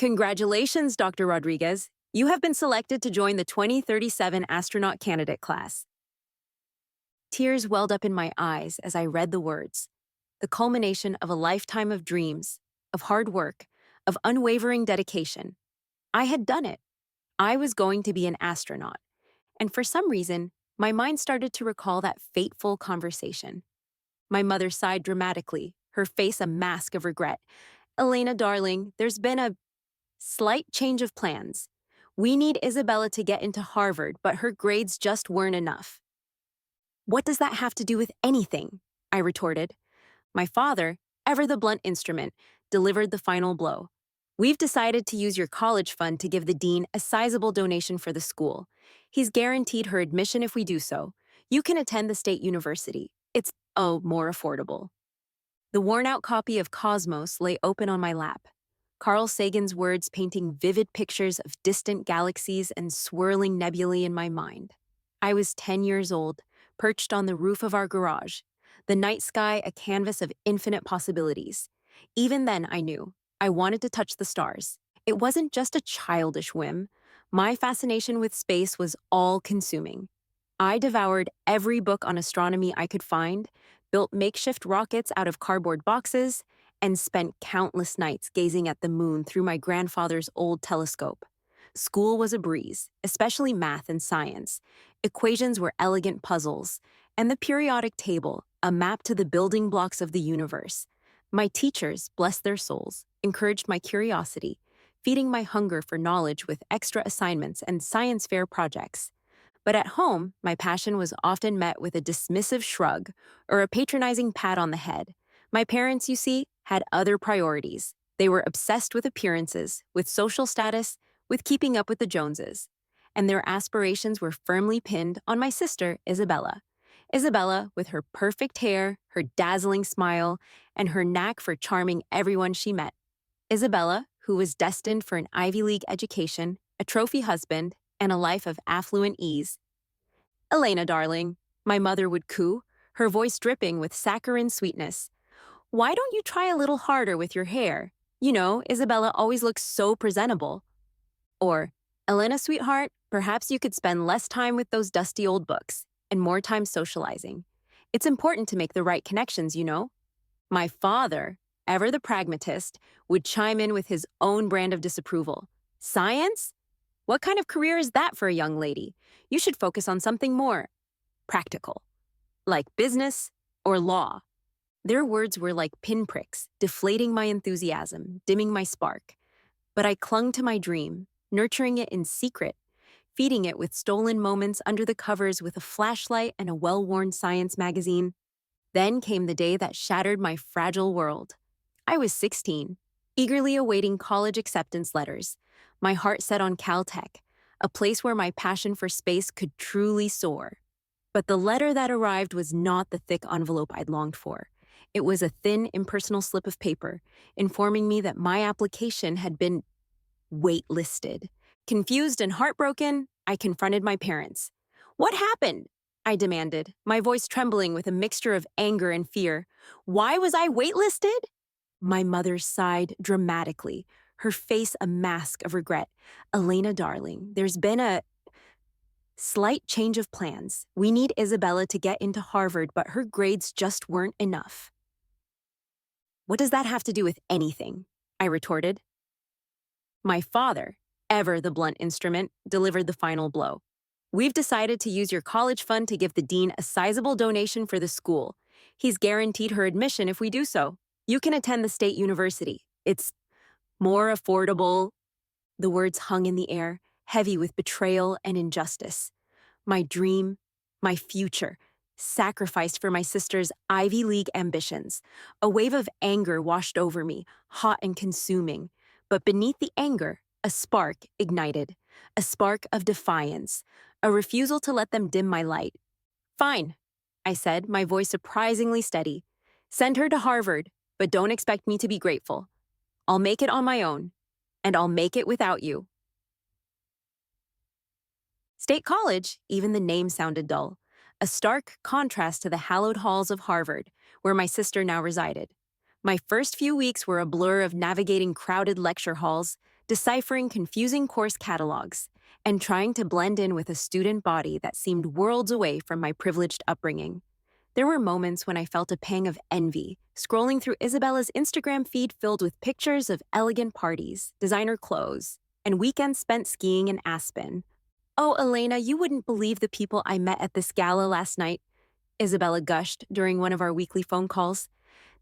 Congratulations, Dr. Rodriguez. You have been selected to join the 2037 astronaut candidate class. Tears welled up in my eyes as I read the words, the culmination of a lifetime of dreams, of hard work, of unwavering dedication. I had done it. I was going to be an astronaut. And for some reason, my mind started to recall that fateful conversation. My mother sighed dramatically, her face a mask of regret. Elena, darling, there's been a slight change of plans. We need Isabella to get into Harvard, but her grades just weren't enough. What does that have to do with anything? I retorted. My father, ever the blunt instrument, delivered the final blow. We've decided to use your college fund to give the dean a sizable donation for the school. He's guaranteed her admission if we do so. You can attend the state university. It's, more affordable. The worn-out copy of Cosmos lay open on my lap. Carl Sagan's words painting vivid pictures of distant galaxies and swirling nebulae in my mind. I was 10 years old, perched on the roof of our garage, the night sky a canvas of infinite possibilities. Even then, I knew I wanted to touch the stars. It wasn't just a childish whim. My fascination with space was all-consuming. I devoured every book on astronomy I could find, built makeshift rockets out of cardboard boxes, and spent countless nights gazing at the moon through my grandfather's old telescope. School was a breeze, especially math and science. Equations were elegant puzzles, and the periodic table, a map to the building blocks of the universe. My teachers, bless their souls, encouraged my curiosity, feeding my hunger for knowledge with extra assignments and science fair projects. But at home, my passion was often met with a dismissive shrug or a patronizing pat on the head. My parents, you see, had other priorities. They were obsessed with appearances, with social status, with keeping up with the Joneses. And their aspirations were firmly pinned on my sister, Isabella. Isabella, with her perfect hair, her dazzling smile, and her knack for charming everyone she met. Isabella, who was destined for an Ivy League education, a trophy husband, and a life of affluent ease. Elena, darling, my mother would coo, her voice dripping with saccharine sweetness. Why don't you try a little harder with your hair? You know, Isabella always looks so presentable. Or, Elena, sweetheart, perhaps you could spend less time with those dusty old books and more time socializing. It's important to make the right connections, you know. My father, ever the pragmatist, would chime in with his own brand of disapproval. Science? What kind of career is that for a young lady? You should focus on something more practical, like business or law. Their words were like pinpricks, deflating my enthusiasm, dimming my spark. But I clung to my dream, nurturing it in secret, feeding it with stolen moments under the covers with a flashlight and a well-worn science magazine. Then came the day that shattered my fragile world. I was 16, eagerly awaiting college acceptance letters, my heart set on Caltech, a place where my passion for space could truly soar. But the letter that arrived was not the thick envelope I'd longed for. It was a thin, impersonal slip of paper, informing me that my application had been waitlisted. Confused and heartbroken, I confronted my parents. What happened? I demanded, my voice trembling with a mixture of anger and fear. Why was I waitlisted? My mother sighed dramatically, her face a mask of regret. Elena, darling, there's been a slight change of plans. We need Isabella to get into Harvard, but her grades just weren't enough. What does that have to do with anything? I retorted. My father, ever the blunt instrument, delivered the final blow. We've decided to use your college fund to give the dean a sizable donation for the school. He's guaranteed her admission if we do so. You can attend the state university. It's more affordable. The words hung in the air, heavy with betrayal and injustice. My dream, my future, sacrificed for my sister's Ivy League ambitions. A wave of anger washed over me, hot and consuming. But beneath the anger, a spark ignited. A spark of defiance. A refusal to let them dim my light. Fine, I said, my voice surprisingly steady. Send her to Harvard, but don't expect me to be grateful. I'll make it on my own, and I'll make it without you. State College, even the name sounded dull. A stark contrast to the hallowed halls of Harvard, where my sister now resided. My first few weeks were a blur of navigating crowded lecture halls, deciphering confusing course catalogs, and trying to blend in with a student body that seemed worlds away from my privileged upbringing. There were moments when I felt a pang of envy, scrolling through Isabella's Instagram feed filled with pictures of elegant parties, designer clothes, and weekends spent skiing in Aspen. Oh, Elena, you wouldn't believe the people I met at this gala last night, Isabella gushed during one of our weekly phone calls.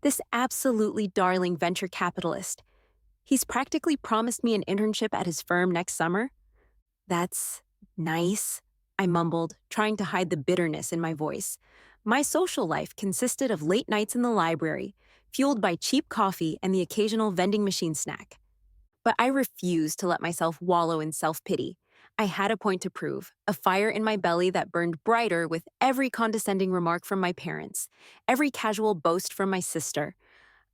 This absolutely darling venture capitalist. He's practically promised me an internship at his firm next summer. That's nice, I mumbled, trying to hide the bitterness in my voice. My social life consisted of late nights in the library, fueled by cheap coffee and the occasional vending machine snack. But I refused to let myself wallow in self-pity. I had a point to prove, a fire in my belly that burned brighter with every condescending remark from my parents, every casual boast from my sister.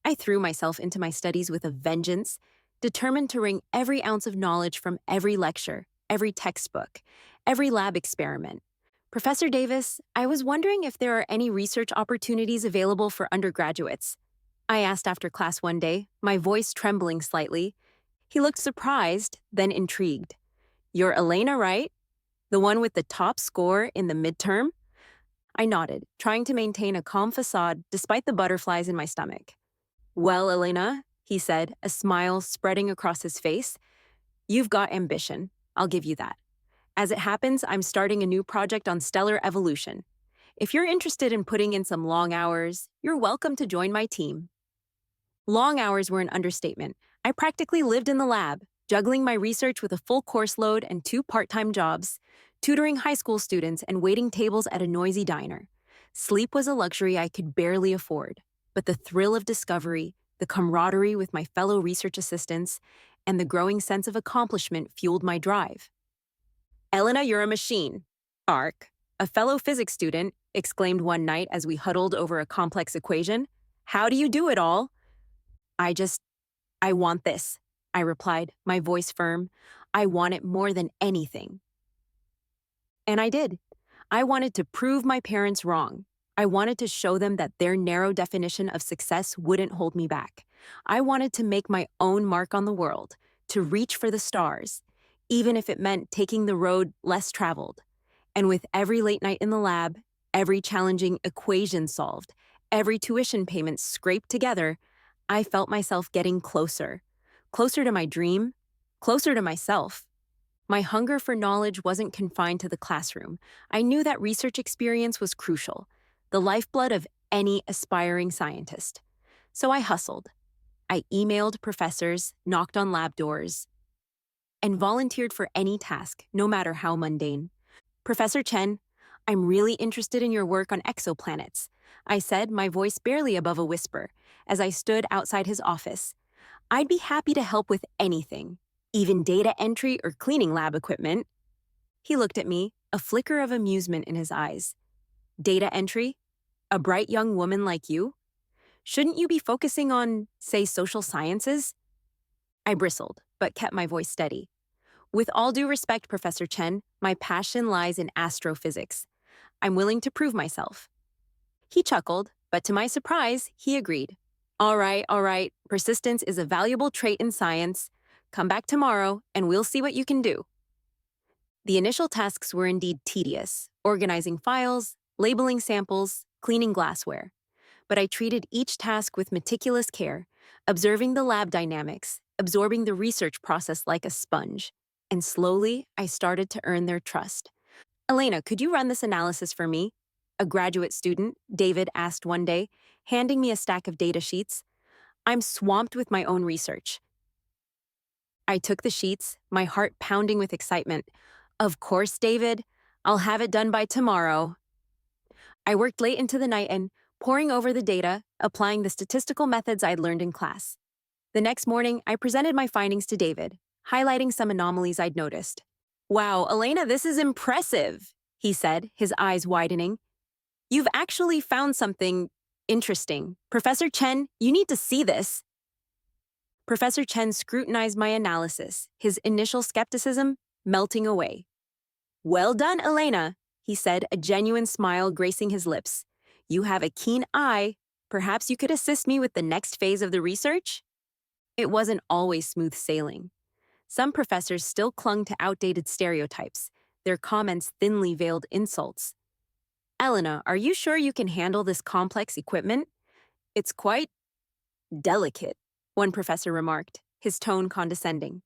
I threw myself into my studies with a vengeance, determined to wring every ounce of knowledge from every lecture, every textbook, every lab experiment. Professor Davis, I was wondering if there are any research opportunities available for undergraduates. I asked after class one day, my voice trembling slightly. He looked surprised, then intrigued. You're Elena, right? The one with the top score in the midterm? I nodded, trying to maintain a calm facade despite the butterflies in my stomach. Well, Elena, he said, a smile spreading across his face, you've got ambition. I'll give you that. As it happens, I'm starting a new project on stellar evolution. If you're interested in putting in some long hours, you're welcome to join my team. Long hours were an understatement. I practically lived in the lab, juggling my research with a full course load and 2 part-time jobs, tutoring high school students and waiting tables at a noisy diner. Sleep was a luxury I could barely afford, but the thrill of discovery, the camaraderie with my fellow research assistants, and the growing sense of accomplishment fueled my drive. Elena, you're a machine. Arc, a fellow physics student, exclaimed one night as we huddled over a complex equation. How do you do it all? I want this, I replied, my voice firm. I want it more than anything. And I did. I wanted to prove my parents wrong. I wanted to show them that their narrow definition of success wouldn't hold me back. I wanted to make my own mark on the world, to reach for the stars, even if it meant taking the road less traveled. And with every late night in the lab, every challenging equation solved, every tuition payment scraped together, I felt myself getting closer to my dream, closer to myself. My hunger for knowledge wasn't confined to the classroom. I knew that research experience was crucial, the lifeblood of any aspiring scientist. So I hustled. I emailed professors, knocked on lab doors, and volunteered for any task, no matter how mundane. Professor Chen, I'm really interested in your work on exoplanets, I said, my voice barely above a whisper, as I stood outside his office. I'd be happy to help with anything, even data entry or cleaning lab equipment. He looked at me, a flicker of amusement in his eyes. Data entry? A bright young woman like you? Shouldn't you be focusing on, say, social sciences? I bristled, but kept my voice steady. With all due respect, Professor Chen, my passion lies in astrophysics. I'm willing to prove myself. He chuckled, but to my surprise, he agreed. All right. Persistence is a valuable trait in science. Come back tomorrow, and we'll see what you can do. The initial tasks were indeed tedious, organizing files, labeling samples, cleaning glassware. But I treated each task with meticulous care, observing the lab dynamics, absorbing the research process like a sponge. And slowly, I started to earn their trust. Elena, could you run this analysis for me? A graduate student, David, asked one day, handing me a stack of data sheets. I'm swamped with my own research. I took the sheets, my heart pounding with excitement. Of course, David. I'll have it done by tomorrow. I worked late into the night and, poring over the data, applying the statistical methods I'd learned in class. The next morning, I presented my findings to David, highlighting some anomalies I'd noticed. Wow, Elena, this is impressive, he said, his eyes widening. You've actually found something interesting. Professor Chen, you need to see this. Professor Chen scrutinized my analysis, his initial skepticism melting away. Well done, Elena, he said, a genuine smile gracing his lips. You have a keen eye. Perhaps you could assist me with the next phase of the research? It wasn't always smooth sailing. Some professors still clung to outdated stereotypes, their comments thinly veiled insults. Elena, are you sure you can handle this complex equipment? It's quite delicate, one professor remarked, his tone condescending.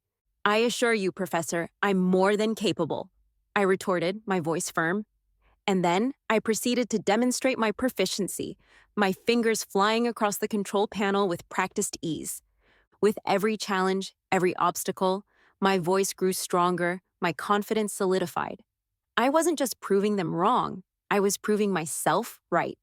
I assure you, Professor, I'm more than capable, I retorted, my voice firm. And then I proceeded to demonstrate my proficiency, my fingers flying across the control panel with practiced ease. With every challenge, every obstacle, my voice grew stronger, my confidence solidified. I wasn't just proving them wrong, I was proving myself right.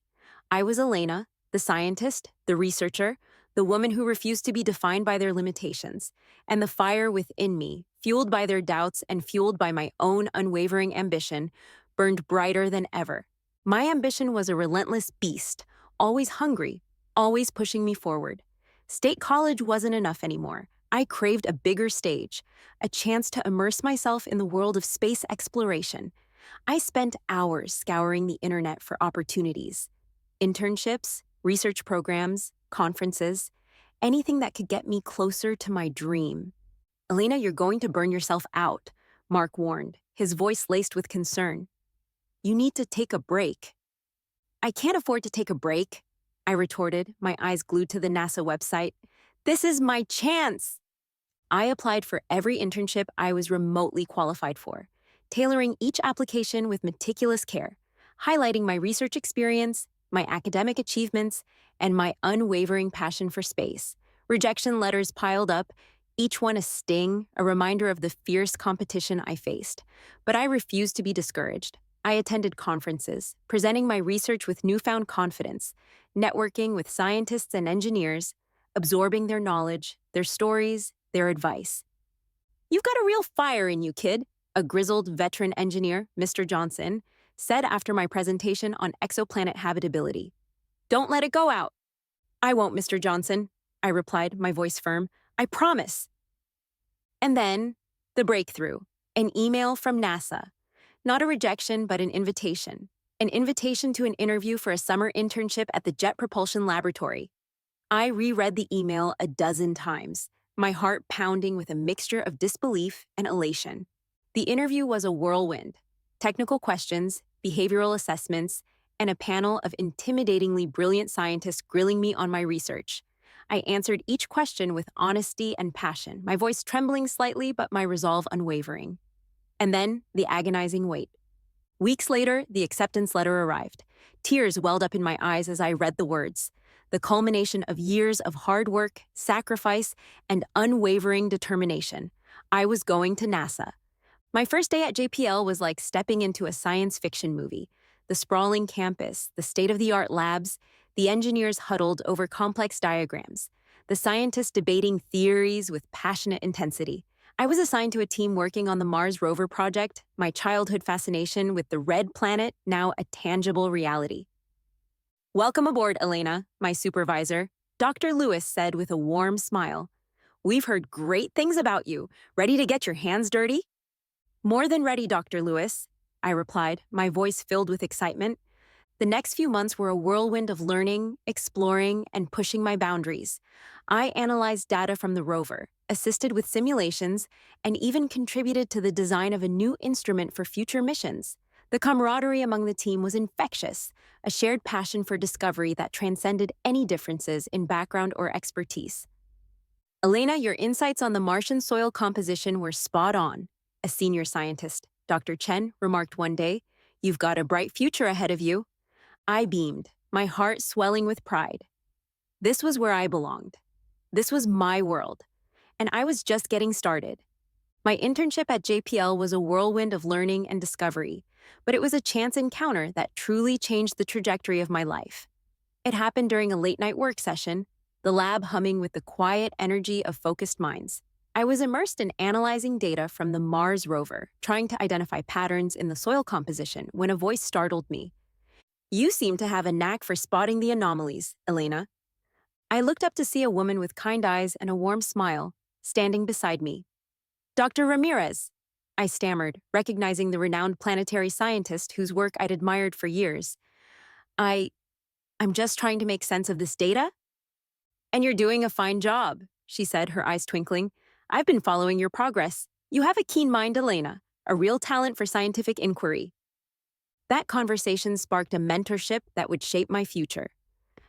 I was Elena, the scientist, the researcher, the woman who refused to be defined by their limitations, and the fire within me, fueled by their doubts and fueled by my own unwavering ambition, burned brighter than ever. My ambition was a relentless beast, always hungry, always pushing me forward. State college wasn't enough anymore. I craved a bigger stage, a chance to immerse myself in the world of space exploration. I spent hours scouring the internet for opportunities. Internships, research programs, conferences, anything that could get me closer to my dream. Elena, you're going to burn yourself out, Mark warned, his voice laced with concern. You need to take a break. I can't afford to take a break, I retorted, my eyes glued to the NASA website. This is my chance. I applied for every internship I was remotely qualified for, tailoring each application with meticulous care, highlighting my research experience, my academic achievements, and my unwavering passion for space. Rejection letters piled up, each one a sting, a reminder of the fierce competition I faced. But I refused to be discouraged. I attended conferences, presenting my research with newfound confidence, networking with scientists and engineers, absorbing their knowledge, their stories, their advice. You've got a real fire in you, kid, a grizzled veteran engineer, Mr. Johnson, said after my presentation on exoplanet habitability. Don't let it go out. I won't, Mr. Johnson, I replied, my voice firm. I promise. And then, the breakthrough, an email from NASA. Not a rejection, but an invitation. An invitation to an interview for a summer internship at the Jet Propulsion Laboratory. I reread the email a dozen times, my heart pounding with a mixture of disbelief and elation. The interview was a whirlwind. Technical questions, behavioral assessments, and a panel of intimidatingly brilliant scientists grilling me on my research. I answered each question with honesty and passion, my voice trembling slightly but my resolve unwavering. And then, the agonizing wait. Weeks later, the acceptance letter arrived. Tears welled up in my eyes as I read the words, the culmination of years of hard work, sacrifice, and unwavering determination. I was going to NASA. My first day at JPL was like stepping into a science fiction movie. The sprawling campus, the state-of-the-art labs, the engineers huddled over complex diagrams, the scientists debating theories with passionate intensity. I was assigned to a team working on the Mars rover project, my childhood fascination with the red planet now a tangible reality. Welcome aboard, Elena, my supervisor, Dr. Lewis said with a warm smile. We've heard great things about you. Ready to get your hands dirty? More than ready, Dr. Lewis, I replied, my voice filled with excitement. The next few months were a whirlwind of learning, exploring, and pushing my boundaries. I analyzed data from the rover, assisted with simulations, and even contributed to the design of a new instrument for future missions. The camaraderie among the team was infectious, a shared passion for discovery that transcended any differences in background or expertise. Elena, your insights on the Martian soil composition were spot on, a senior scientist, Dr. Chen, remarked one day. You've got a bright future ahead of you. I beamed, my heart swelling with pride. This was where I belonged. This was my world, and I was just getting started. My internship at JPL was a whirlwind of learning and discovery, but it was a chance encounter that truly changed the trajectory of my life. It happened during a late-night work session, the lab humming with the quiet energy of focused minds. I was immersed in analyzing data from the Mars rover, trying to identify patterns in the soil composition when a voice startled me. You seem to have a knack for spotting the anomalies, Elena. I looked up to see a woman with kind eyes and a warm smile, standing beside me. Dr. Ramirez, I stammered, recognizing the renowned planetary scientist whose work I'd admired for years. I'm just trying to make sense of this data? And you're doing a fine job, she said, her eyes twinkling. I've been following your progress. You have a keen mind, Elena, a real talent for scientific inquiry. That conversation sparked a mentorship that would shape my future.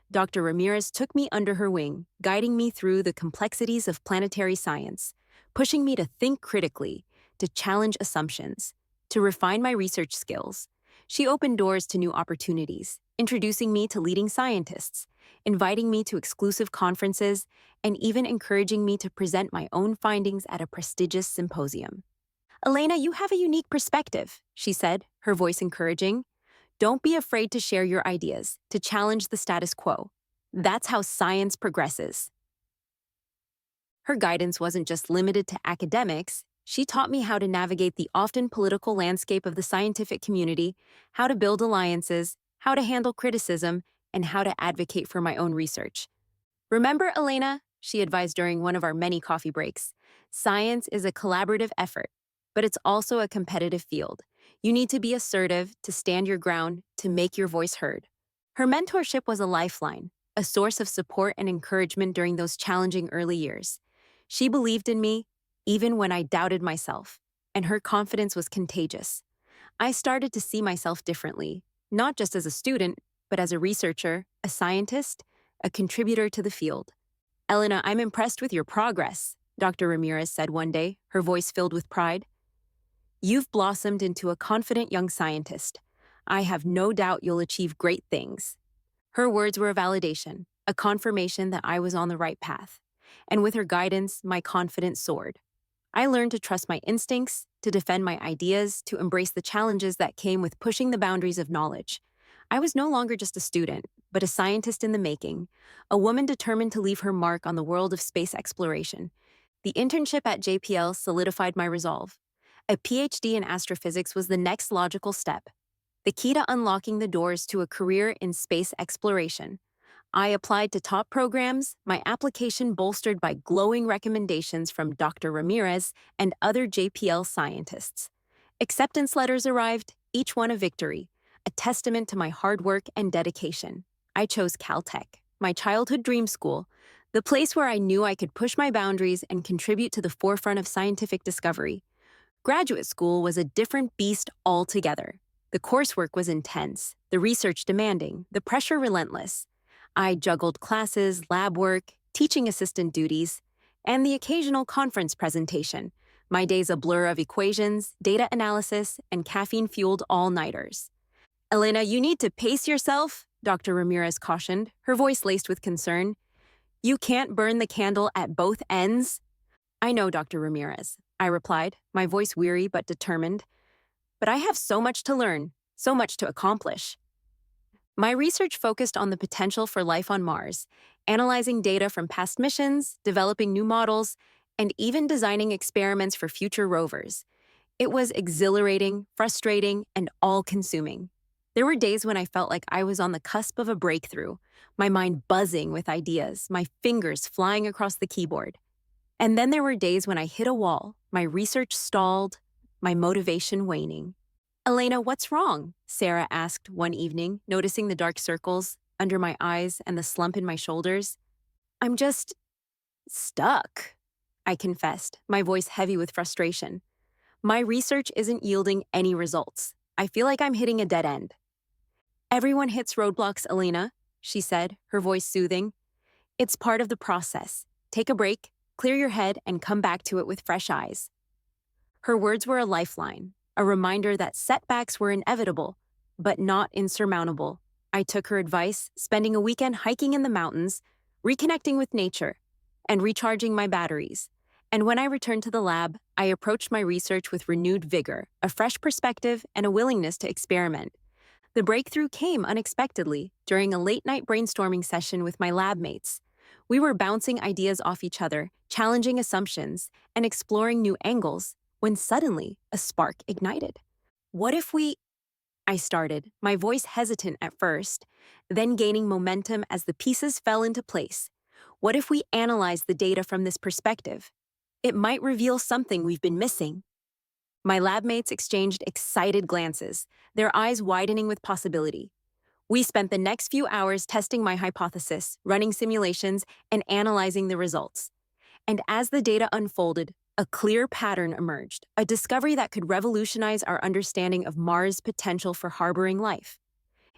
Dr. Ramirez took me under her wing, guiding me through the complexities of planetary science, pushing me to think critically, to challenge assumptions, to refine my research skills. She opened doors to new opportunities, introducing me to leading scientists, inviting me to exclusive conferences, and even encouraging me to present my own findings at a prestigious symposium. Elena, you have a unique perspective, she said, her voice encouraging. Don't be afraid to share your ideas, to challenge the status quo. That's how science progresses. Her guidance wasn't just limited to academics. She taught me how to navigate the often political landscape of the scientific community, how to build alliances, how to handle criticism, and how to advocate for my own research. Remember, Elena, she advised during one of our many coffee breaks, science is a collaborative effort, but it's also a competitive field. You need to be assertive, to stand your ground, to make your voice heard. Her mentorship was a lifeline, a source of support and encouragement during those challenging early years. She believed in me, even when I doubted myself, and her confidence was contagious. I started to see myself differently, not just as a student, but as a researcher, a scientist, a contributor to the field. Elena, I'm impressed with your progress, Dr. Ramirez said one day, her voice filled with pride. You've blossomed into a confident young scientist. I have no doubt you'll achieve great things. Her words were a validation, a confirmation that I was on the right path. And with her guidance, my confidence soared. I learned to trust my instincts, to defend my ideas, to embrace the challenges that came with pushing the boundaries of knowledge. I was no longer just a student, but a scientist in the making, a woman determined to leave her mark on the world of space exploration. The internship at JPL solidified my resolve. A PhD in astrophysics was the next logical step, the key to unlocking the doors to a career in space exploration. I applied to top programs, my application bolstered by glowing recommendations from Dr. Ramirez and other JPL scientists. Acceptance letters arrived, each one a victory, a testament to my hard work and dedication. I chose Caltech, my childhood dream school, the place where I knew I could push my boundaries and contribute to the forefront of scientific discovery. Graduate school was a different beast altogether. The coursework was intense, the research demanding, the pressure relentless. I juggled classes, lab work, teaching assistant duties, and the occasional conference presentation. My days a blur of equations, data analysis, and caffeine-fueled all-nighters. Elena, you need to pace yourself, Dr. Ramirez cautioned, her voice laced with concern. You can't burn the candle at both ends. I know, Dr. Ramirez, I replied, my voice weary but determined. But I have so much to learn, so much to accomplish. My research focused on the potential for life on Mars, analyzing data from past missions, developing new models, and even designing experiments for future rovers. It was exhilarating, frustrating, and all-consuming. There were days when I felt like I was on the cusp of a breakthrough, my mind buzzing with ideas, my fingers flying across the keyboard. And then there were days when I hit a wall, my research stalled, my motivation waning. Elena, what's wrong? Sarah asked one evening, noticing the dark circles under my eyes and the slump in my shoulders. I'm just stuck, I confessed, my voice heavy with frustration. My research isn't yielding any results. I feel like I'm hitting a dead end. Everyone hits roadblocks, Elena, she said, her voice soothing. It's part of the process. Take a break, clear your head, and come back to it with fresh eyes. Her words were a lifeline, a reminder that setbacks were inevitable, but not insurmountable. I took her advice, spending a weekend hiking in the mountains, reconnecting with nature, and recharging my batteries. And when I returned to the lab, I approached my research with renewed vigor, a fresh perspective, and a willingness to experiment. The breakthrough came unexpectedly during a late-night brainstorming session with my lab mates. We were bouncing ideas off each other, challenging assumptions, and exploring new angles, when suddenly a spark ignited. What if we... I started, my voice hesitant at first, then gaining momentum as the pieces fell into place. What if we analyze the data from this perspective? It might reveal something we've been missing. My lab mates exchanged excited glances, their eyes widening with possibility. We spent the next few hours testing my hypothesis, running simulations, and analyzing the results. And as the data unfolded, a clear pattern emerged, a discovery that could revolutionize our understanding of Mars' potential for harboring life.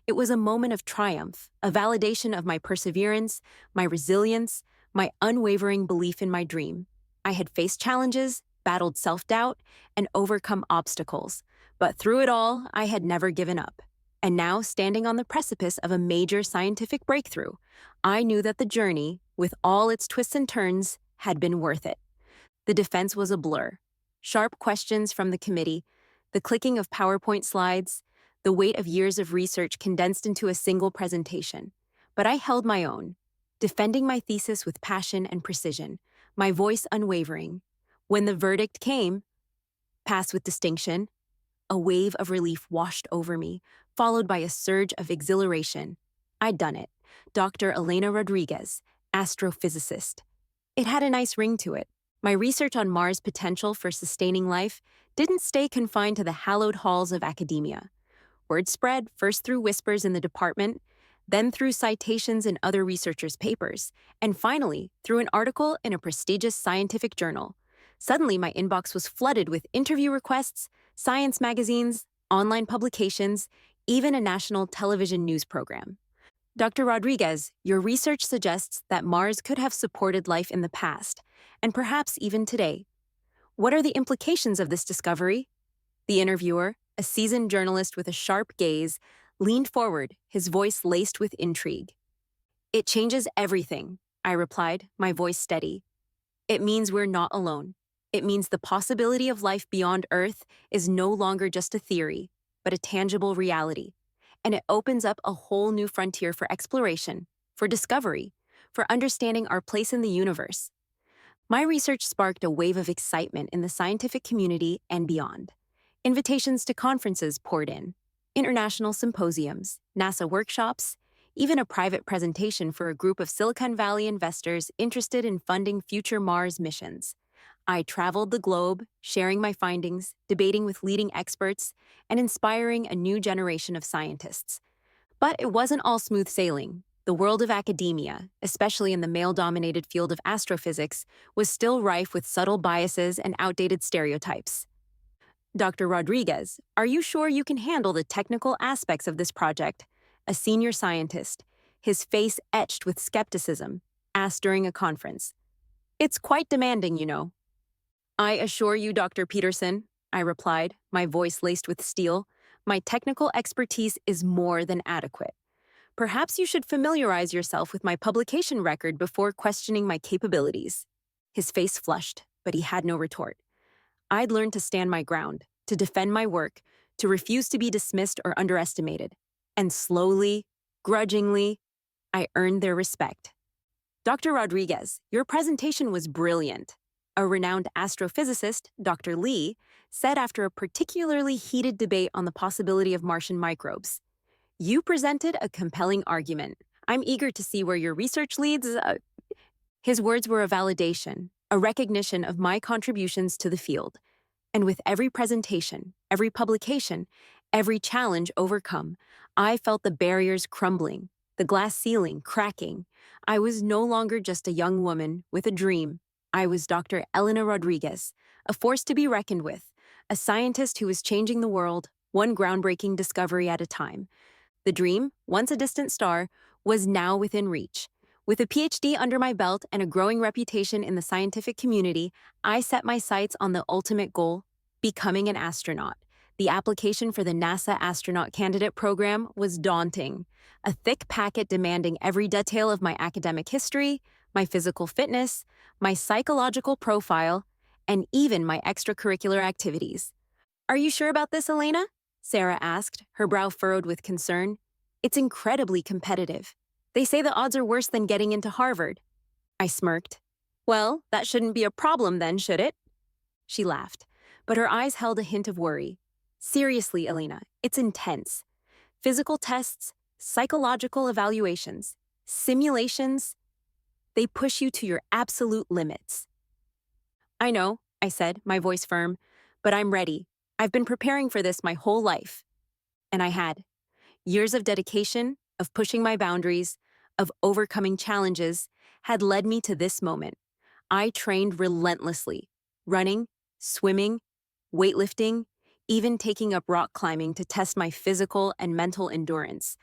It was a moment of triumph, a validation of my perseverance, my resilience, my unwavering belief in my dream. I had faced challenges, battled self-doubt, and overcome obstacles. But through it all, I had never given up. And now, standing on the precipice of a major scientific breakthrough, I knew that the journey, with all its twists and turns, had been worth it. The defense was a blur. Sharp questions from the committee, the clicking of PowerPoint slides, the weight of years of research condensed into a single presentation. But I held my own, defending my thesis with passion and precision, my voice unwavering. When the verdict came, pass with distinction, a wave of relief washed over me, followed by a surge of exhilaration. I'd done it. Dr. Elena Rodriguez, astrophysicist. It had a nice ring to it. My research on Mars' potential for sustaining life didn't stay confined to the hallowed halls of academia. Word spread first through whispers in the department, then through citations in other researchers' papers, and finally through an article in a prestigious scientific journal. Suddenly, my inbox was flooded with interview requests, science magazines, online publications, even a national television news program. Dr. Rodriguez, your research suggests that Mars could have supported life in the past, and perhaps even today. What are the implications of this discovery? The interviewer, a seasoned journalist with a sharp gaze, leaned forward, his voice laced with intrigue. It changes everything, I replied, my voice steady. It means we're not alone. It means the possibility of life beyond Earth is no longer just a theory, but a tangible reality. And it opens up a whole new frontier for exploration, for discovery, for understanding our place in the universe. My research sparked a wave of excitement in the scientific community and beyond. Invitations to conferences poured in, international symposiums, NASA workshops, even a private presentation for a group of Silicon Valley investors interested in funding future Mars missions. I traveled the globe, sharing my findings, debating with leading experts, and inspiring a new generation of scientists. But it wasn't all smooth sailing. The world of academia, especially in the male-dominated field of astrophysics, was still rife with subtle biases and outdated stereotypes. Dr. Rodriguez, are you sure you can handle the technical aspects of this project? A senior scientist, his face etched with skepticism, asked during a conference. It's quite demanding, you know. I assure you, Dr. Peterson, I replied, my voice laced with steel, my technical expertise is more than adequate. Perhaps you should familiarize yourself with my publication record before questioning my capabilities. His face flushed, but he had no retort. I'd learned to stand my ground, to defend my work, to refuse to be dismissed or underestimated. And slowly, grudgingly, I earned their respect. Dr. Rodriguez, your presentation was brilliant. A renowned astrophysicist, Dr. Lee, said after a particularly heated debate on the possibility of Martian microbes. You presented a compelling argument. I'm eager to see where your research leads. His words were a validation, a recognition of my contributions to the field. And with every presentation, every publication, every challenge overcome, I felt the barriers crumbling, the glass ceiling cracking. I was no longer just a young woman with a dream. I was Dr. Elena Rodriguez, a force to be reckoned with, a scientist who was changing the world, one groundbreaking discovery at a time. The dream, once a distant star, was now within reach. With a PhD under my belt and a growing reputation in the scientific community, I set my sights on the ultimate goal, becoming an astronaut. The application for the NASA astronaut candidate program was daunting, a thick packet demanding every detail of my academic history, my physical fitness, my psychological profile, and even my extracurricular activities. Are you sure about this, Elena? Sarah asked, her brow furrowed with concern. It's incredibly competitive. They say the odds are worse than getting into Harvard. I smirked. Well, that shouldn't be a problem then, should it? She laughed, but her eyes held a hint of worry. Seriously, Elena, it's intense. Physical tests, psychological evaluations, simulations, they push you to your absolute limits. I know, I said, my voice firm, but I'm ready. I've been preparing for this my whole life. And I had. Years of dedication, of pushing my boundaries, of overcoming challenges, had led me to this moment. I trained relentlessly, running, swimming, weightlifting, even taking up rock climbing to test my physical and mental endurance.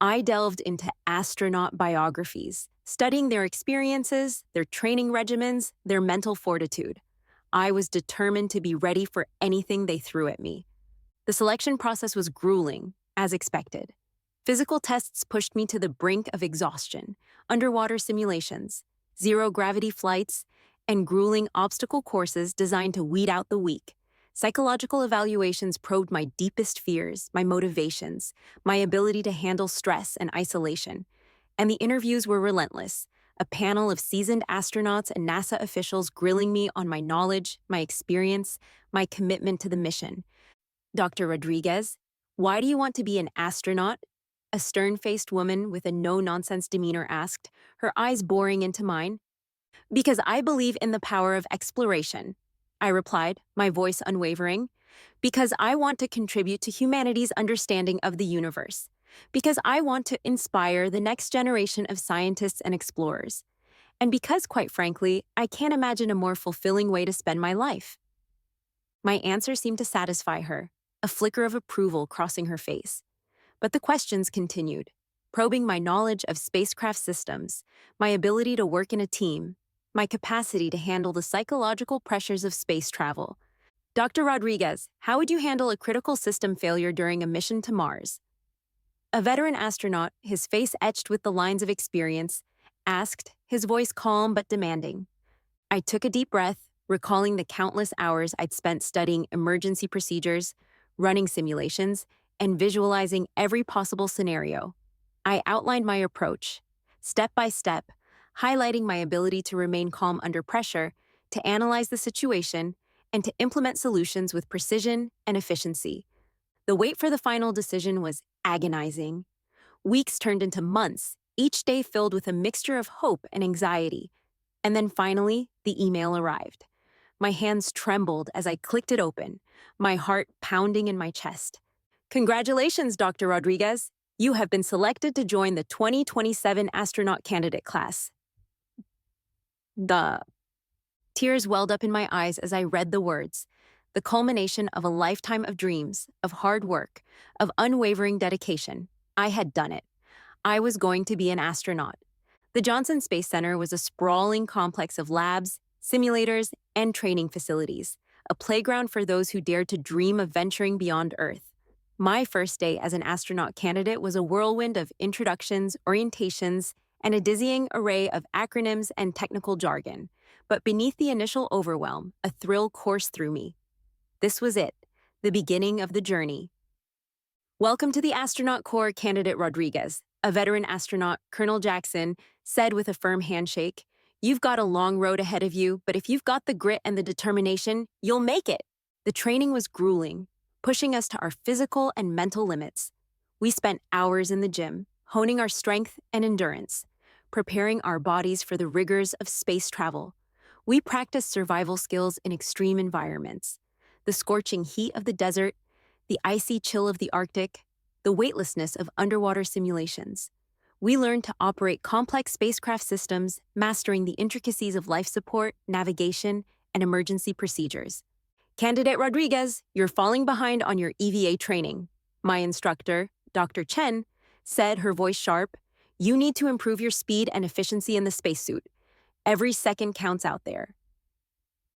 I delved into astronaut biographies, studying their experiences, their training regimens, their mental fortitude. I was determined to be ready for anything they threw at me. The selection process was grueling, as expected. Physical tests pushed me to the brink of exhaustion, underwater simulations, zero gravity flights, and grueling obstacle courses designed to weed out the weak. Psychological evaluations probed my deepest fears, my motivations, my ability to handle stress and isolation. And the interviews were relentless, a panel of seasoned astronauts and NASA officials grilling me on my knowledge, my experience, my commitment to the mission. Dr. Rodriguez, why do you want to be an astronaut? A stern-faced woman with a no-nonsense demeanor asked, her eyes boring into mine. Because I believe in the power of exploration, I replied, my voice unwavering. Because I want to contribute to humanity's understanding of the universe. Because I want to inspire the next generation of scientists and explorers. And because, quite frankly, I can't imagine a more fulfilling way to spend my life. My answer seemed to satisfy her, a flicker of approval crossing her face. But the questions continued, probing my knowledge of spacecraft systems, my ability to work in a team, my capacity to handle the psychological pressures of space travel. Dr. Rodriguez, how would you handle a critical system failure during a mission to Mars? A veteran astronaut, his face etched with the lines of experience, asked, his voice calm but demanding. I took a deep breath, recalling the countless hours I'd spent studying emergency procedures, running simulations, and visualizing every possible scenario. I outlined my approach, step by step, highlighting my ability to remain calm under pressure, to analyze the situation, and to implement solutions with precision and efficiency. The wait for the final decision was agonizing. Weeks turned into months, each day filled with a mixture of hope and anxiety. And then finally, the email arrived. My hands trembled as I clicked it open, my heart pounding in my chest. Congratulations, Dr. Rodriguez. You have been selected to join the 2027 astronaut candidate class. The tears welled up in my eyes as I read the words, the culmination of a lifetime of dreams, of hard work, of unwavering dedication. I had done it. I was going to be an astronaut. The Johnson Space Center was a sprawling complex of labs, simulators, and training facilities, a playground for those who dared to dream of venturing beyond Earth. My first day as an astronaut candidate was a whirlwind of introductions, orientations, and a dizzying array of acronyms and technical jargon. But beneath the initial overwhelm, a thrill coursed through me. This was it, the beginning of the journey. Welcome to the Astronaut Corps, Candidate Rodriguez, a veteran astronaut, Colonel Jackson, said with a firm handshake. You've got a long road ahead of you, but if you've got the grit and the determination, you'll make it. The training was grueling, pushing us to our physical and mental limits. We spent hours in the gym, honing our strength and endurance, preparing our bodies for the rigors of space travel. We practiced survival skills in extreme environments. The scorching heat of the desert, the icy chill of the Arctic, the weightlessness of underwater simulations. We learned to operate complex spacecraft systems, mastering the intricacies of life support, navigation, and emergency procedures. Candidate Rodriguez, you're falling behind on your EVA training. My instructor, Dr. Chen, said, her voice sharp, you need to improve your speed and efficiency in the spacesuit. Every second counts out there.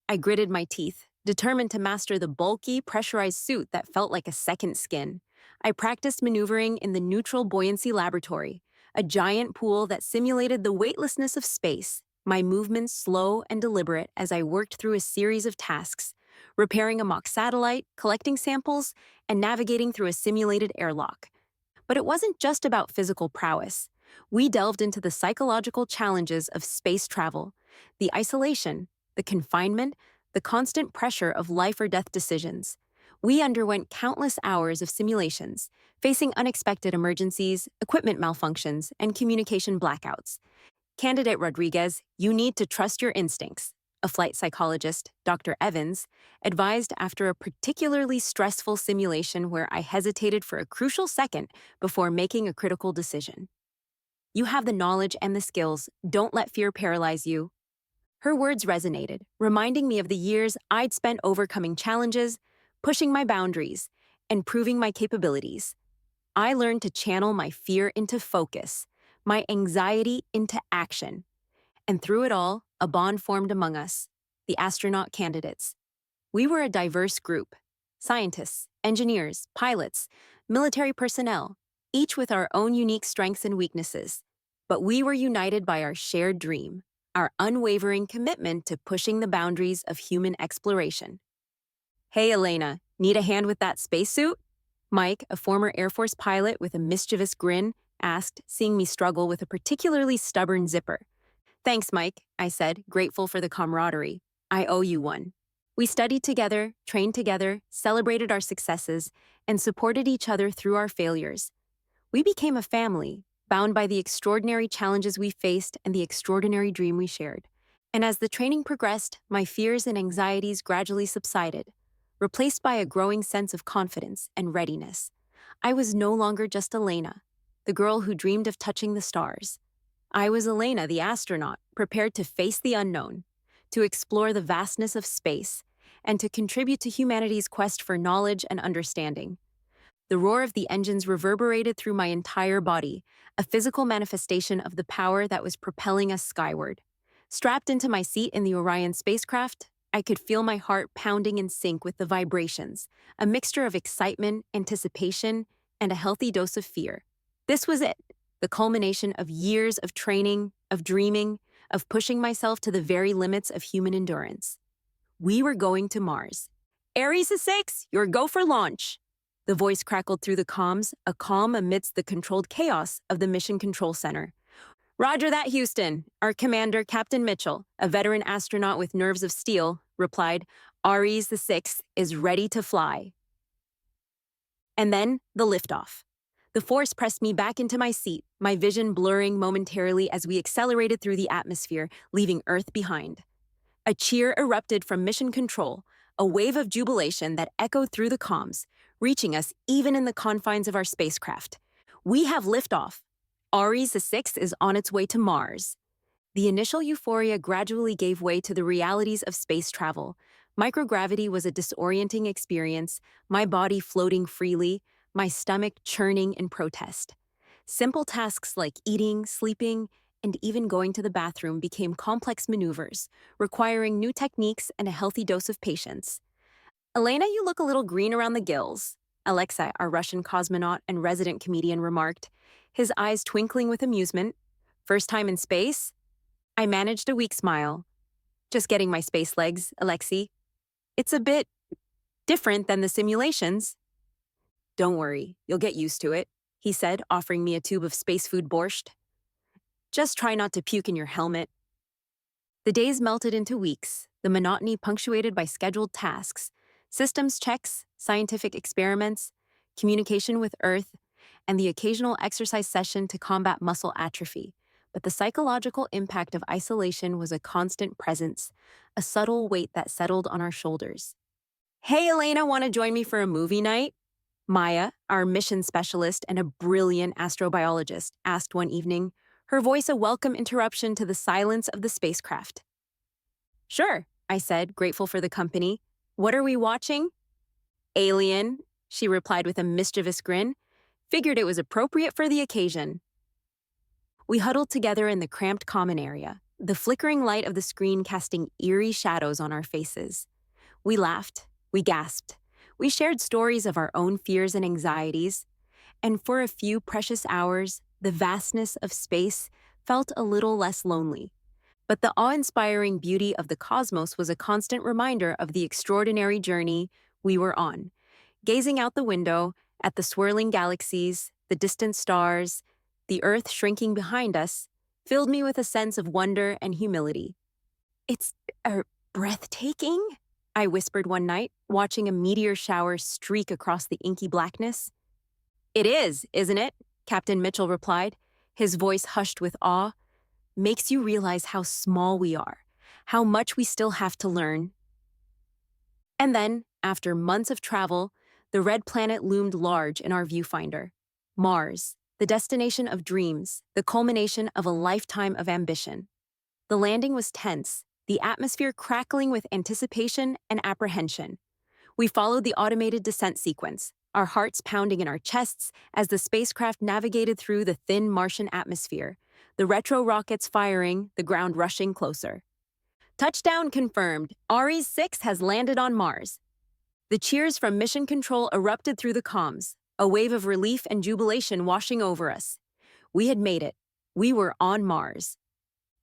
I gritted my teeth, determined to master the bulky, pressurized suit that felt like a second skin. I practiced maneuvering in the Neutral Buoyancy Laboratory, a giant pool that simulated the weightlessness of space, my movements slow and deliberate as I worked through a series of tasks, repairing a mock satellite, collecting samples, and navigating through a simulated airlock. But it wasn't just about physical prowess. We delved into the psychological challenges of space travel, the isolation, the confinement, the constant pressure of life or death decisions. We underwent countless hours of simulations, facing unexpected emergencies, equipment malfunctions, and communication blackouts. Candidate Rodriguez, you need to trust your instincts, a flight psychologist, Dr. Evans, advised after a particularly stressful simulation where I hesitated for a crucial second before making a critical decision. You have the knowledge and the skills. Don't let fear paralyze you. Her words resonated, reminding me of the years I'd spent overcoming challenges, pushing my boundaries, and proving my capabilities. I learned to channel my fear into focus, my anxiety into action. And through it all, a bond formed among us, the astronaut candidates. We were a diverse group: scientists, engineers, pilots, military personnel, each with our own unique strengths and weaknesses. But we were united by our shared dream, our unwavering commitment to pushing the boundaries of human exploration. Hey, Elena, need a hand with that spacesuit? Mike, a former Air Force pilot with a mischievous grin, asked, seeing me struggle with a particularly stubborn zipper. Thanks, Mike, I said, grateful for the camaraderie. I owe you one. We studied together, trained together, celebrated our successes, and supported each other through our failures. We became a family, bound by the extraordinary challenges we faced and the extraordinary dream we shared. And as the training progressed, my fears and anxieties gradually subsided, replaced by a growing sense of confidence and readiness. I was no longer just Elena, the girl who dreamed of touching the stars. I was Elena, the astronaut, prepared to face the unknown, to explore the vastness of space, and to contribute to humanity's quest for knowledge and understanding. The roar of the engines reverberated through my entire body, a physical manifestation of the power that was propelling us skyward. Strapped into my seat in the Orion spacecraft, I could feel my heart pounding in sync with the vibrations, a mixture of excitement, anticipation, and a healthy dose of fear. This was it, the culmination of years of training, of dreaming, of pushing myself to the very limits of human endurance. We were going to Mars. Ares 6, your go for launch. The voice crackled through the comms, a calm amidst the controlled chaos of the Mission Control Center. Roger that, Houston. Our commander, Captain Mitchell, a veteran astronaut with nerves of steel, replied, Ares 6 is ready to fly. And then, the liftoff. The force pressed me back into my seat, my vision blurring momentarily as we accelerated through the atmosphere, leaving Earth behind. A cheer erupted from Mission Control, a wave of jubilation that echoed through the comms, reaching us even in the confines of our spacecraft. We have liftoff. Ares 6 is on its way to Mars. The initial euphoria gradually gave way to the realities of space travel. Microgravity was a disorienting experience, my body floating freely, my stomach churning in protest. Simple tasks like eating, sleeping, and even going to the bathroom became complex maneuvers, requiring new techniques and a healthy dose of patience. Elena, you look a little green around the gills, Alexei, our Russian cosmonaut and resident comedian, remarked, his eyes twinkling with amusement. First time in space? I managed a weak smile. Just getting my space legs, Alexei. It's a bit different than the simulations. Don't worry, you'll get used to it, he said, offering me a tube of space food borscht. Just try not to puke in your helmet. The days melted into weeks, the monotony punctuated by scheduled tasks, systems checks, scientific experiments, communication with Earth, and the occasional exercise session to combat muscle atrophy. But the psychological impact of isolation was a constant presence, a subtle weight that settled on our shoulders. Hey, Elena, want to join me for a movie night? Maya, our mission specialist and a brilliant astrobiologist, asked one evening, her voice a welcome interruption to the silence of the spacecraft. Sure, I said, grateful for the company. What are we watching? Alien, she replied with a mischievous grin. Figured it was appropriate for the occasion. We huddled together in the cramped common area, the flickering light of the screen casting eerie shadows on our faces. We laughed, we gasped, we shared stories of our own fears and anxieties, and for a few precious hours, the vastness of space felt a little less lonely. But the awe-inspiring beauty of the cosmos was a constant reminder of the extraordinary journey we were on. Gazing out the window at the swirling galaxies, the distant stars, the Earth shrinking behind us, filled me with a sense of wonder and humility. It's breathtaking, I whispered one night, watching a meteor shower streak across the inky blackness. It is, isn't it? Captain Mitchell replied, his voice hushed with awe. Makes you realize how small we are, how much we still have to learn. And then, after months of travel, the red planet loomed large in our viewfinder. Mars, the destination of dreams, the culmination of a lifetime of ambition. The landing was tense, the atmosphere crackling with anticipation and apprehension. We followed the automated descent sequence, our hearts pounding in our chests as the spacecraft navigated through the thin Martian atmosphere, the retro rockets firing, the ground rushing closer. Touchdown confirmed. Ares 6 has landed on Mars. The cheers from Mission Control erupted through the comms, a wave of relief and jubilation washing over us. We had made it. We were on Mars.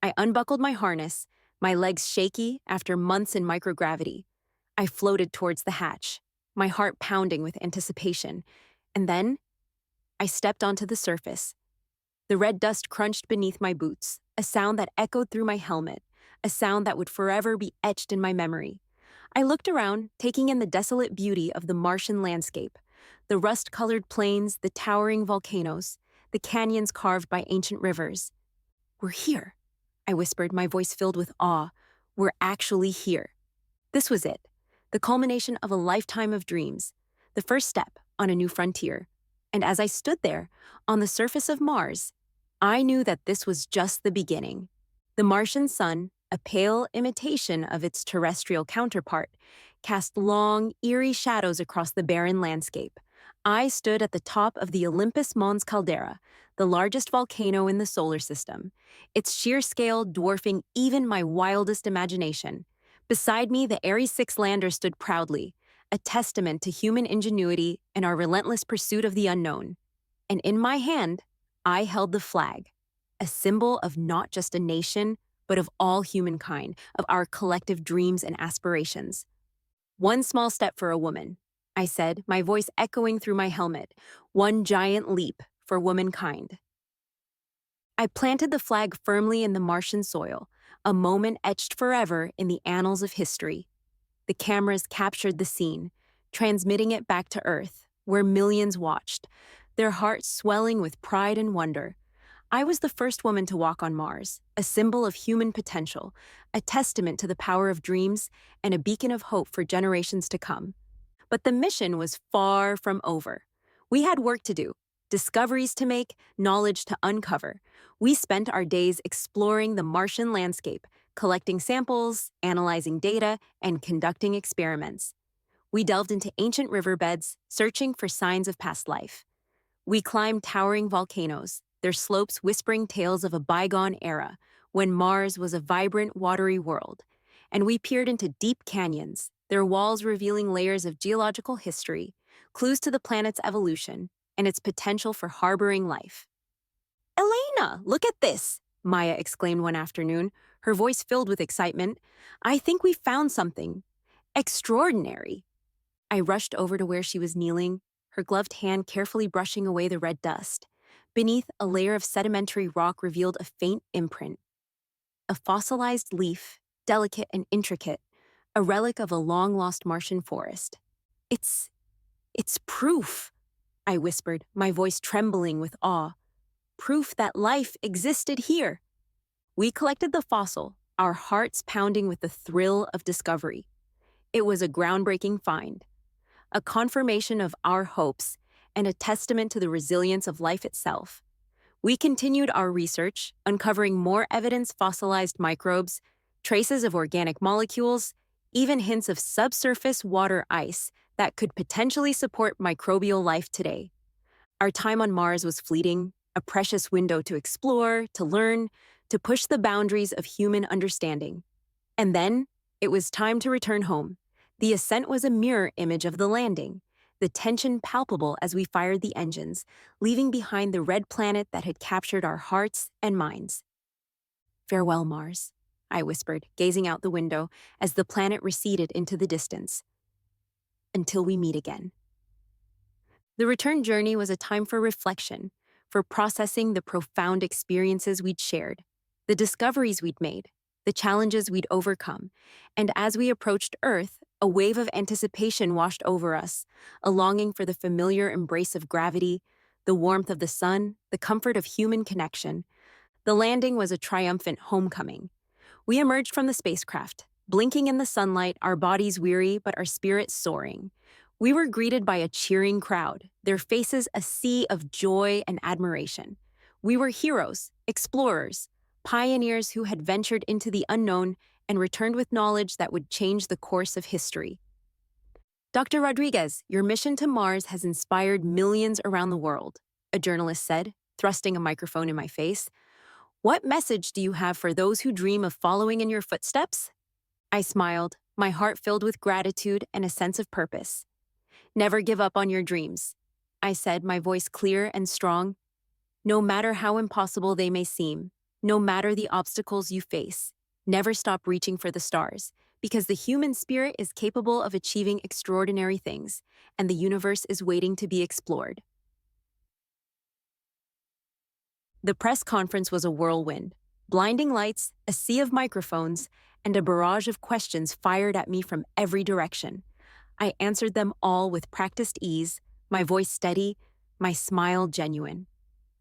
I unbuckled my harness, my legs shaky after months in microgravity. I floated towards the hatch, my heart pounding with anticipation. And then, I stepped onto the surface. The red dust crunched beneath my boots, a sound that echoed through my helmet, a sound that would forever be etched in my memory. I looked around, taking in the desolate beauty of the Martian landscape, the rust-colored plains, the towering volcanoes, the canyons carved by ancient rivers. We're here, I whispered, my voice filled with awe. We're actually here. This was it, the culmination of a lifetime of dreams, the first step on a new frontier. And as I stood there, on the surface of Mars, I knew that this was just the beginning. The Martian sun, a pale imitation of its terrestrial counterpart, cast long, eerie shadows across the barren landscape. I stood at the top of the Olympus Mons caldera, the largest volcano in the solar system, its sheer scale dwarfing even my wildest imagination. Beside me, the Ares 6 lander stood proudly, a testament to human ingenuity and our relentless pursuit of the unknown. And in my hand, I held the flag, a symbol of not just a nation, but of all humankind, of our collective dreams and aspirations. One small step for a woman, I said, my voice echoing through my helmet. One giant leap for womankind. I planted the flag firmly in the Martian soil, a moment etched forever in the annals of history. The cameras captured the scene, transmitting it back to Earth, where millions watched, their hearts swelling with pride and wonder. I was the first woman to walk on Mars, a symbol of human potential, a testament to the power of dreams, and a beacon of hope for generations to come. But the mission was far from over. We had work to do, discoveries to make, knowledge to uncover. We spent our days exploring the Martian landscape, collecting samples, analyzing data, and conducting experiments. We delved into ancient riverbeds, searching for signs of past life. We climbed towering volcanoes, their slopes whispering tales of a bygone era, when Mars was a vibrant, watery world. And we peered into deep canyons, their walls revealing layers of geological history, clues to the planet's evolution, and its potential for harboring life. "Elena, look at this!" Maya exclaimed one afternoon, her voice filled with excitement. "I think we found something extraordinary." I rushed over to where she was kneeling, her gloved hand carefully brushing away the red dust. Beneath, a layer of sedimentary rock revealed a faint imprint. A fossilized leaf, delicate and intricate, a relic of a long-lost Martian forest. It's proof," I whispered, my voice trembling with awe. "Proof that life existed here." We collected the fossil, our hearts pounding with the thrill of discovery. It was a groundbreaking find, a confirmation of our hopes, and a testament to the resilience of life itself. We continued our research, uncovering more evidence fossilized microbes, traces of organic molecules, even hints of subsurface water ice that could potentially support microbial life today. Our time on Mars was fleeting, a precious window to explore, to learn, to push the boundaries of human understanding. And then, it was time to return home. The ascent was a mirror image of the landing, the tension palpable as we fired the engines, leaving behind the red planet that had captured our hearts and minds. "Farewell, Mars," I whispered, gazing out the window as the planet receded into the distance. "Until we meet again." The return journey was a time for reflection, for processing the profound experiences we'd shared, the discoveries we'd made, the challenges we'd overcome, and as we approached Earth, a wave of anticipation washed over us, a longing for the familiar embrace of gravity, the warmth of the sun, the comfort of human connection. The landing was a triumphant homecoming. We emerged from the spacecraft, blinking in the sunlight, our bodies weary but our spirits soaring. We were greeted by a cheering crowd, their faces a sea of joy and admiration. We were heroes, explorers, pioneers who had ventured into the unknown and returned with knowledge that would change the course of history. Dr. Rodriguez, your mission to Mars has inspired millions around the world, a journalist said, thrusting a microphone in my face. What message do you have for those who dream of following in your footsteps? I smiled, my heart filled with gratitude and a sense of purpose. Never give up on your dreams, I said, my voice clear and strong. No matter how impossible they may seem, no matter the obstacles you face, never stop reaching for the stars, because the human spirit is capable of achieving extraordinary things, and the universe is waiting to be explored. The press conference was a whirlwind. Blinding lights, a sea of microphones, and a barrage of questions fired at me from every direction. I answered them all with practiced ease, my voice steady, my smile genuine.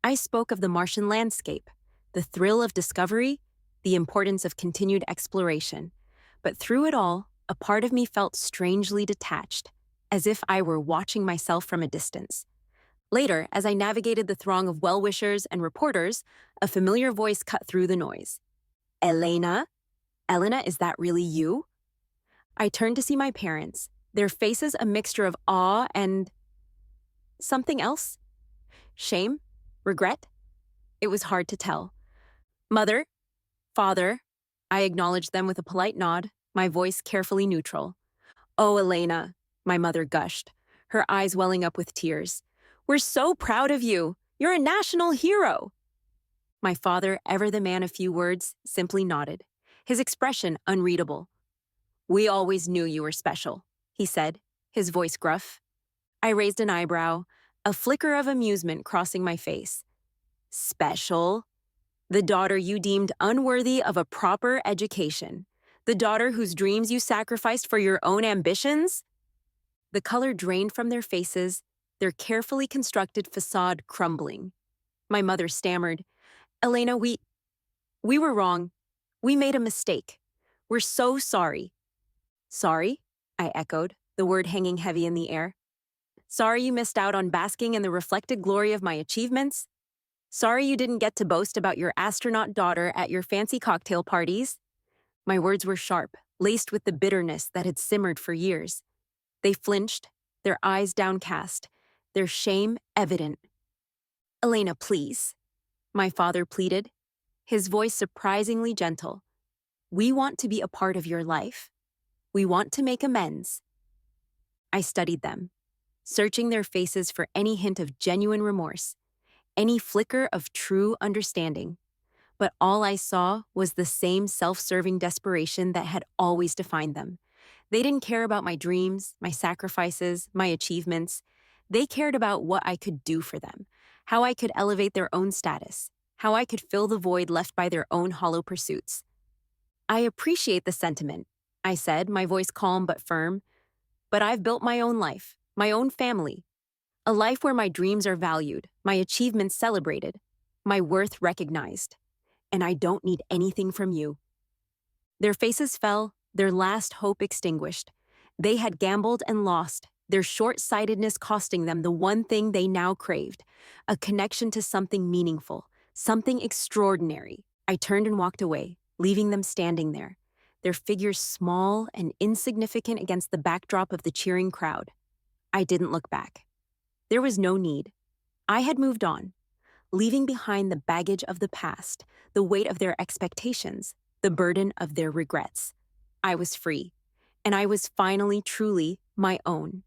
I spoke of the Martian landscape, the thrill of discovery, the importance of continued exploration. But through it all, a part of me felt strangely detached, as if I were watching myself from a distance. Later, as I navigated the throng of well-wishers and reporters, a familiar voice cut through the noise. Elena? Elena, is that really you? I turned to see my parents, their faces a mixture of awe and something else? Shame? Regret? It was hard to tell. Mother? Father? I acknowledged them with a polite nod, my voice carefully neutral. Oh, Elena, my mother gushed, her eyes welling up with tears. We're so proud of you. You're a national hero. My father, ever the man of few words, simply nodded, his expression unreadable. We always knew you were special, he said, his voice gruff. I raised an eyebrow, a flicker of amusement crossing my face. Special? The daughter you deemed unworthy of a proper education. The daughter whose dreams you sacrificed for your own ambitions? The color drained from their faces, their carefully constructed facade crumbling. My mother stammered, Elena, we were wrong. We made a mistake. We're so sorry. Sorry? I echoed, the word hanging heavy in the air. Sorry you missed out on basking in the reflected glory of my achievements? Sorry you didn't get to boast about your astronaut daughter at your fancy cocktail parties? My words were sharp, laced with the bitterness that had simmered for years. They flinched, their eyes downcast, their shame evident. Elena, please, my father pleaded, his voice surprisingly gentle. We want to be a part of your life. We want to make amends. I studied them, searching their faces for any hint of genuine remorse, any flicker of true understanding. But all I saw was the same self-serving desperation that had always defined them. They didn't care about my dreams, my sacrifices, my achievements. They cared about what I could do for them, how I could elevate their own status, how I could fill the void left by their own hollow pursuits. I appreciate the sentiment, I said, my voice calm but firm. But I've built my own life, my own family. A life where my dreams are valued, my achievements celebrated, my worth recognized. And I don't need anything from you. Their faces fell, their last hope extinguished. They had gambled and lost, their short-sightedness costing them the one thing they now craved, a connection to something meaningful, something extraordinary. I turned and walked away, leaving them standing there, their figures small and insignificant against the backdrop of the cheering crowd. I didn't look back. There was no need. I had moved on, leaving behind the baggage of the past, the weight of their expectations, the burden of their regrets. I was free, and I was finally truly my own.